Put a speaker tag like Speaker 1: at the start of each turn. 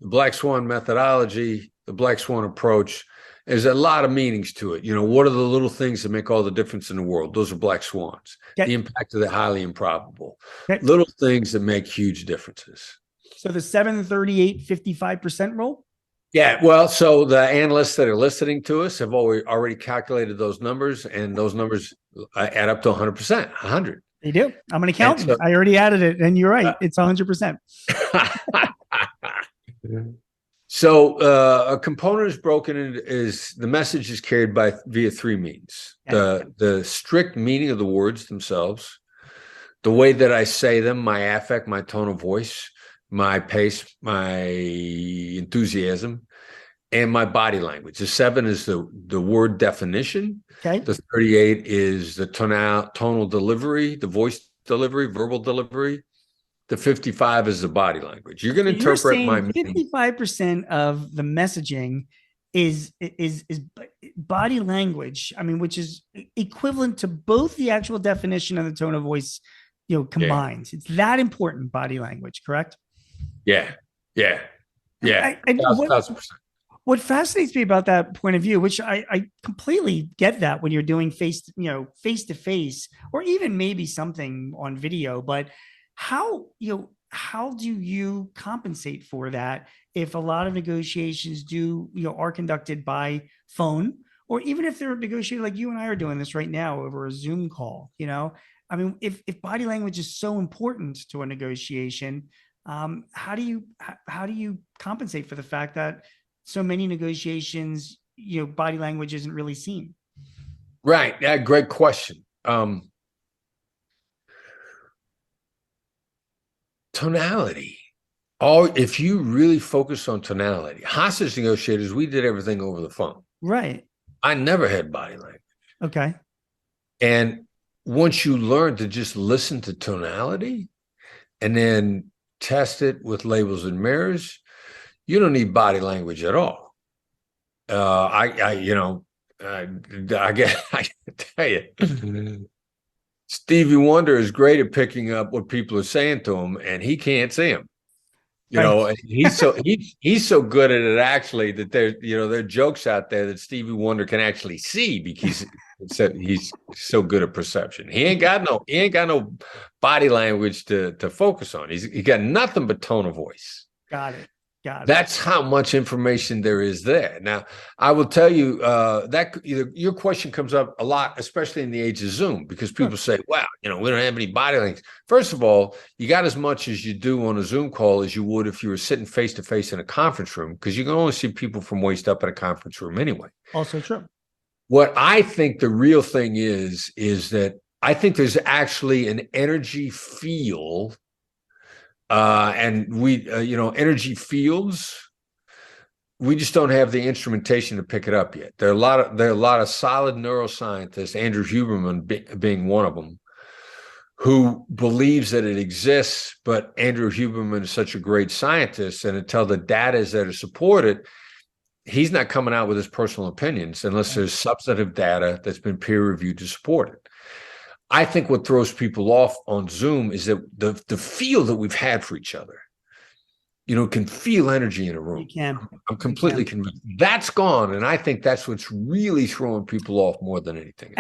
Speaker 1: the Black Swan methodology, the Black Swan approach. There's a lot of meanings to it. What are the little things that make all the difference in the world? Those are black swans.
Speaker 2: Okay.
Speaker 1: The impact of the highly improbable.
Speaker 2: Okay.
Speaker 1: Little things that make huge differences.
Speaker 2: So the 738 55% rule.
Speaker 1: Yeah, well, so the analysts that are listening to us have already calculated those numbers, and those numbers add up to 100%, 100.
Speaker 2: They do. I'm an accountant. I already added it, and you're right. It's 100%.
Speaker 1: So a component is broken into the message is carried via three means. The strict meaning of the words themselves, the way that I say them, my affect, my tone of voice, my pace, my enthusiasm, and my body language. The 7 is the word definition.
Speaker 2: Okay.
Speaker 1: The 38 is the tonal delivery, the voice delivery, verbal delivery. The 55 is the body language. You're going to interpret my meaning.
Speaker 2: 55% of the messaging is body language. I mean, which is equivalent to both the actual definition and the tone of voice, combined. Yeah. It's that important, body language, correct?
Speaker 1: Yeah.
Speaker 2: What fascinates me about that point of view, which I completely get that when you're doing face to face, or even maybe something on video, but how do you compensate for that if a lot of negotiations are conducted by phone, or even if they're negotiated like you and I are doing this right now over a Zoom call? I mean, if body language is so important to a negotiation, how do you compensate for the fact that so many negotiations, body language isn't really seen?
Speaker 1: Right. Yeah, great question. Tonality. If you really focus on tonality, hostage negotiators, we did everything over the phone.
Speaker 2: Right.
Speaker 1: I never had body language.
Speaker 2: Okay.
Speaker 1: And once you learn to just listen to tonality and then test it with labels and mirrors, you don't need body language at all. I tell you, Stevie Wonder is great at picking up what people are saying to him, and he can't see them. He's so good at it actually that there are jokes out there that Stevie Wonder can actually see because he's so good at perception. He ain't got no body language to focus on. He got nothing but tone of voice.
Speaker 2: Got it.
Speaker 1: That's how much information there is there. Now, I will tell you that your question comes up a lot, especially in the age of Zoom, because people say, wow, we don't have any body language. First of all, you got as much as you do on a Zoom call as you would if you were sitting face to face in a conference room, because you can only see people from waist up in a conference room anyway.
Speaker 2: Also true.
Speaker 1: What I think the real thing is that I think there's actually an energy field. And we, energy fields, we just don't have the instrumentation to pick it up yet. There are a lot of solid neuroscientists, Andrew Huberman being one of them, who believes that it exists, but Andrew Huberman is such a great scientist, and until the data is there to support it, he's not coming out with his personal opinions unless there's substantive data that's been peer-reviewed to support it. I think what throws people off on Zoom is that the feel that we've had for each other, can feel energy in a room.
Speaker 2: You can.
Speaker 1: I'm completely convinced. That's gone. And I think that's what's really throwing people off more than anything else.